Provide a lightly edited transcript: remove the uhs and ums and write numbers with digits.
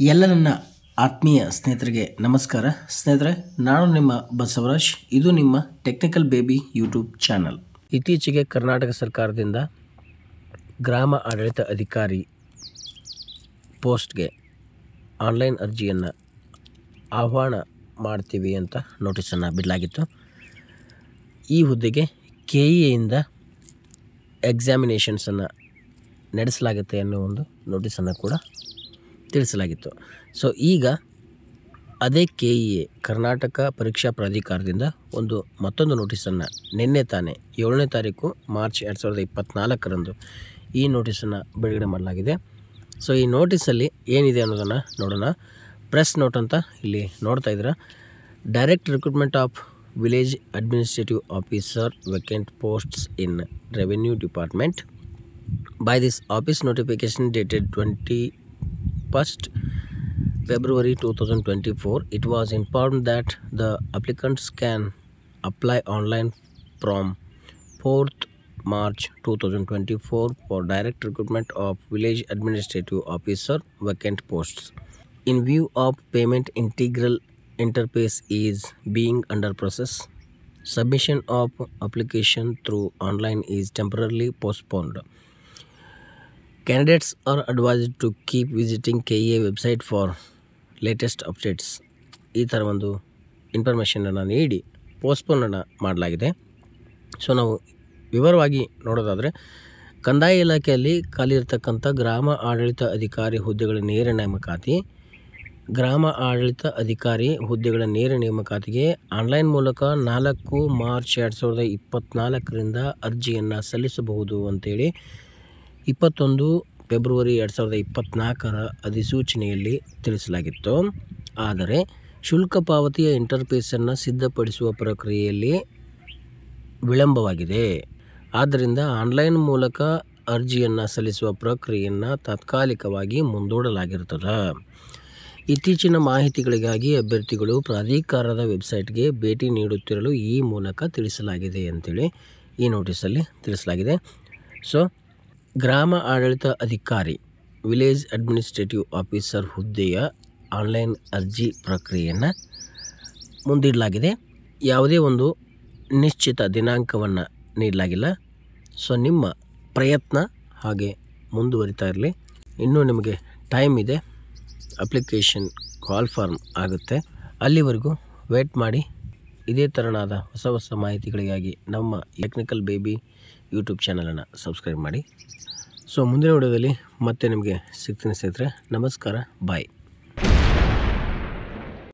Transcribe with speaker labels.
Speaker 1: ಎಲ್ಲ ನನ್ನ ಆತ್ಮೀಯ ಸ್ನೇಹಿತರಿಗೆ ನಮಸ್ಕಾರ. ಸ್ನೇಹಿತರೆ, ನಾನು ನಿಮ್ಮ ಬಸವರಾಜ್. ಇದು ನಿಮ್ಮ ಟೆಕ್ನಿಕಲ್ ಬೇಬಿ ಯೂಟ್ಯೂಬ್ ಚಾನಲ್. ಇತ್ತೀಚೆಗೆ ಕರ್ನಾಟಕ ಸರ್ಕಾರದಿಂದ ಗ್ರಾಮ ಆಡಳಿತ ಅಧಿಕಾರಿ ಪೋಸ್ಟ್ಗೆ ಆನ್ಲೈನ್ ಅರ್ಜಿಯನ್ನು ಆಹ್ವಾನ ಮಾಡ್ತೀವಿ ಅಂತ ನೋಟಿಸನ್ನು ಬಿಡಲಾಗಿತ್ತು. ಈ ಹುದ್ದೆಗೆ KEಯಿಂದ ಎಕ್ಸಾಮಿನೇಷನ್ಸನ್ನು ನಡೆಸಲಾಗುತ್ತೆ ಅನ್ನೋ ಒಂದು ನೋಟಿಸನ್ನು ಕೂಡ ತಿಳಿಸಲಾಗಿತ್ತು. ಸೊ ಈಗ ಅದೇ KEA ಕರ್ನಾಟಕ ಪರೀಕ್ಷಾ ಪ್ರಾಧಿಕಾರದಿಂದ ಮತ್ತೊಂದು ನೋಟಿಸನ್ನು ನಿನ್ನೆ ತಾನೇ 7ನೇ ತಾರೀಕು ಮಾರ್ಚ್ 2024ರಂದು ಈ ನೋಟಿಸನ್ನು ಬಿಡುಗಡೆ ಮಾಡಲಾಗಿದೆ. ಸೊ ಈ ನೋಟಿಸಲ್ಲಿ ಏನಿದೆ ಅನ್ನೋದನ್ನು ನೋಡೋಣ. ಪ್ರೆಸ್ ನೋಟ್ ಅಂತ ಇಲ್ಲಿ ನೋಡ್ತಾ ಇದ್ದೀರಾ. Direct recruitment of village administrative officer vacant posts in revenue department by this office notification dated 21st February 2024, it was informed that the applicants can apply online from 4th March 2024 for direct recruitment of village administrative officer vacant posts. In view of payment integral interface is being under process, submission of application through online is temporarily postponed. Candidates are advised to keep visiting KEA website for latest updates. ಈ ಥರ ಒಂದು ಇನ್ಫಾರ್ಮೇಷನನ್ನು ನೀಡಿ ಪೋಸ್ಟ್ಪೋನನ್ನು ಮಾಡಲಾಗಿದೆ. So ನಾವು ವಿವರವಾಗಿ ನೋಡೋದಾದರೆ, ಕಂದಾಯ ಇಲಾಖೆಯಲ್ಲಿ ಖಾಲಿ ಇರತಕ್ಕಂಥ ಗ್ರಾಮ ಆಡಳಿತ ಅಧಿಕಾರಿ ಹುದ್ದೆಗಳ ನೇರ ನೇಮಕಾತಿ. ಗ್ರಾಮ ಆಡಳಿತ ಅಧಿಕಾರಿ ಹುದ್ದೆಗಳ ನೇರ ನೇಮಕಾತಿಗೆ ಆನ್ಲೈನ್ ಮೂಲಕ 4 ಮಾರ್ಚ್ 2024ರಿಂದ ಅರ್ಜಿಯನ್ನು ಸಲ್ಲಿಸಬಹುದು ಅಂತೇಳಿ 21 ಫೆಬ್ರವರಿ 2024ರ ಅಧಿಸೂಚನೆಯಲ್ಲಿ ತಿಳಿಸಲಾಗಿತ್ತು. ಆದರೆ ಶುಲ್ಕ ಪಾವತಿಯ ಇಂಟರ್ಫೇಸನ್ನು ಸಿದ್ಧಪಡಿಸುವ ಪ್ರಕ್ರಿಯೆಯಲ್ಲಿ ವಿಳಂಬವಾಗಿದೆ. ಆದ್ದರಿಂದ ಆನ್ಲೈನ್ ಮೂಲಕ ಅರ್ಜಿಯನ್ನು ಸಲ್ಲಿಸುವ ಪ್ರಕ್ರಿಯೆಯನ್ನು ತಾತ್ಕಾಲಿಕವಾಗಿ ಮುಂದೂಡಲಾಗಿರುತ್ತದೆ. ಇತ್ತೀಚಿನ ಮಾಹಿತಿಗಳಿಗಾಗಿ ಅಭ್ಯರ್ಥಿಗಳು ಪ್ರಾಧಿಕಾರದ ವೆಬ್ಸೈಟ್ಗೆ ಭೇಟಿ ನೀಡುತ್ತಿರಲು ಈ ಮೂಲಕ ತಿಳಿಸಲಾಗಿದೆ ಅಂತೇಳಿ ಈ ನೋಟಿಸಲ್ಲಿ ತಿಳಿಸಲಾಗಿದೆ. ಸೊ ಗ್ರಾಮ ಆಡಳಿತ ಅಧಿಕಾರಿ ವಿಲೇಜ್ ಅಡ್ಮಿನಿಸ್ಟ್ರೇಟಿವ್ ಆಫೀಸರ್ ಹುದ್ದೆಯ ಆನ್ಲೈನ್ ಅರ್ಜಿ ಪ್ರಕ್ರಿಯೆಯನ್ನು ಮುಂದಿಡಲಾಗಿದೆ. ಯಾವುದೇ ಒಂದು ನಿಶ್ಚಿತ ದಿನಾಂಕವನ್ನು ನೀಡಲಾಗಿಲ್ಲ. ಸೊ ನಿಮ್ಮ ಪ್ರಯತ್ನ ಹಾಗೆ ಮುಂದುವರಿತಾ ಇರಲಿ. ಇನ್ನೂ ನಿಮಗೆ ಟೈಮ್ ಇದೆ. ಅಪ್ಲಿಕೇಶನ್ ಕಾಲ್ ಫಾರ್ಮ್ ಆಗುತ್ತೆ. ಅಲ್ಲಿವರೆಗೂ ವೇಟ್ ಮಾಡಿ. ಇದೇ ಥರನಾದ ಹೊಸ ಮಾಹಿತಿಗಳಿಗಾಗಿ ನಮ್ಮ ಟೆಕ್ನಿಕಲ್ ಬೇಬಿ ಯೂಟ್ಯೂಬ್ ಚಾನಲನ್ನು ಸಬ್ಸ್ಕ್ರೈಬ್ ಮಾಡಿ. ಸೊ ಮುಂದಿನ ವಿಡಿಯೋದಲ್ಲಿ ಮತ್ತೆ ನಿಮಗೆ ಸಿಗ್ತೀನಿ ಸ್ನೇಹಿತರೆ. ನಮಸ್ಕಾರ, ಬಾಯ್.